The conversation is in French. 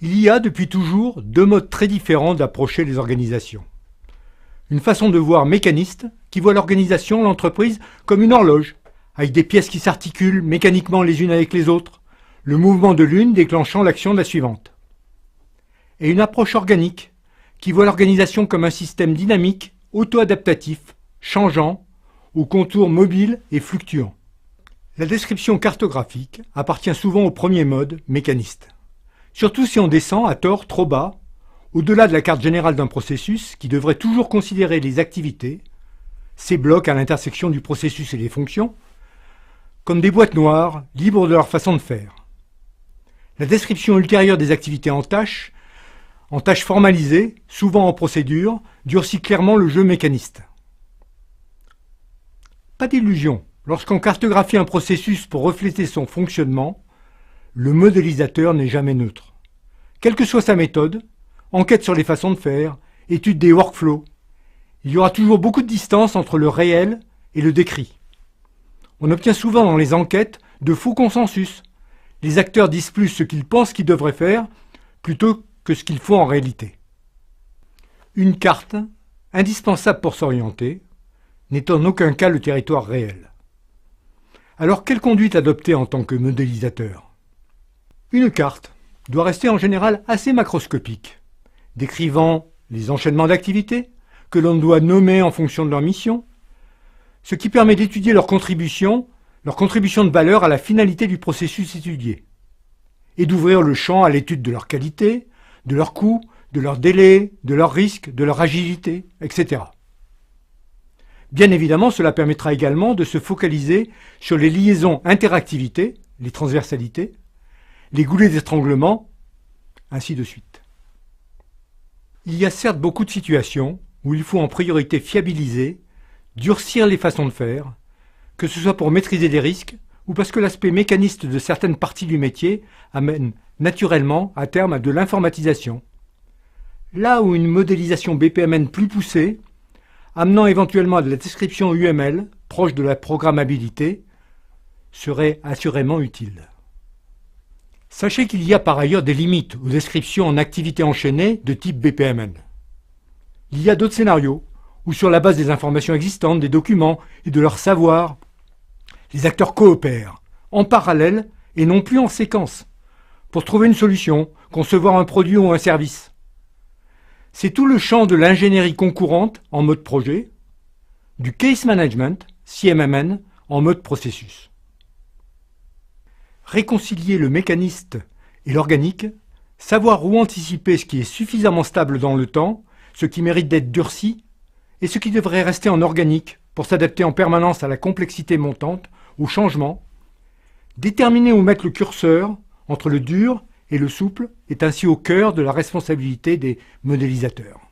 Il y a depuis toujours deux modes très différents d'approcher les organisations. Une façon de voir mécaniste qui voit l'organisation, l'entreprise, comme une horloge, avec des pièces qui s'articulent mécaniquement les unes avec les autres, le mouvement de l'une déclenchant l'action de la suivante. Et une approche organique qui voit l'organisation comme un système dynamique, auto-adaptatif, changeant, aux contours mobiles et fluctuants. La description cartographique appartient souvent au premier mode, mécaniste. Surtout si on descend à tort trop bas, au-delà de la carte générale d'un processus qui devrait toujours considérer les activités, ces blocs à l'intersection du processus et des fonctions, comme des boîtes noires, libres de leur façon de faire. La description ultérieure des activités en tâches formalisées, souvent en procédure, durcit clairement le jeu mécaniste. Pas d'illusion, lorsqu'on cartographie un processus pour refléter son fonctionnement, le modélisateur n'est jamais neutre. Quelle que soit sa méthode, enquête sur les façons de faire, étude des workflows, il y aura toujours beaucoup de distance entre le réel et le décrit. On obtient souvent dans les enquêtes de faux consensus. Les acteurs disent plus ce qu'ils pensent qu'ils devraient faire plutôt que ce qu'ils font en réalité. Une carte, indispensable pour s'orienter, n'est en aucun cas le territoire réel. Alors quelle conduite adopter en tant que modélisateur ? Une carte doit rester en général assez macroscopique, décrivant les enchaînements d'activités que l'on doit nommer en fonction de leur mission, ce qui permet d'étudier leur contribution de valeur à la finalité du processus étudié, et d'ouvrir le champ à l'étude de leur qualité, de leurs coûts, de leurs délais, de leurs risques, de leur agilité, etc. Bien évidemment, cela permettra également de se focaliser sur les liaisons interactivités, les transversalités, les goulets d'étranglement, ainsi de suite. Il y a certes beaucoup de situations où il faut en priorité fiabiliser, durcir les façons de faire, que ce soit pour maîtriser des risques ou parce que l'aspect mécaniste de certaines parties du métier amène naturellement à terme à de l'informatisation. Là où une modélisation BPMN plus poussée, amenant éventuellement à de la description UML, proche de la programmabilité, serait assurément utile. Sachez qu'il y a par ailleurs des limites aux descriptions en activité enchaînée de type BPMN. Il y a d'autres scénarios où sur la base des informations existantes, des documents et de leur savoir, les acteurs coopèrent, en parallèle et non plus en séquence, pour trouver une solution, concevoir un produit ou un service. C'est tout le champ de l'ingénierie concourante en mode projet, du case management, CMMN, en mode processus. Réconcilier le mécaniste et l'organique, savoir où anticiper ce qui est suffisamment stable dans le temps, ce qui mérite d'être durci, et ce qui devrait rester en organique pour s'adapter en permanence à la complexité montante, au changement. Déterminer où mettre le curseur entre le dur et le souple est ainsi au cœur de la responsabilité des modélisateurs.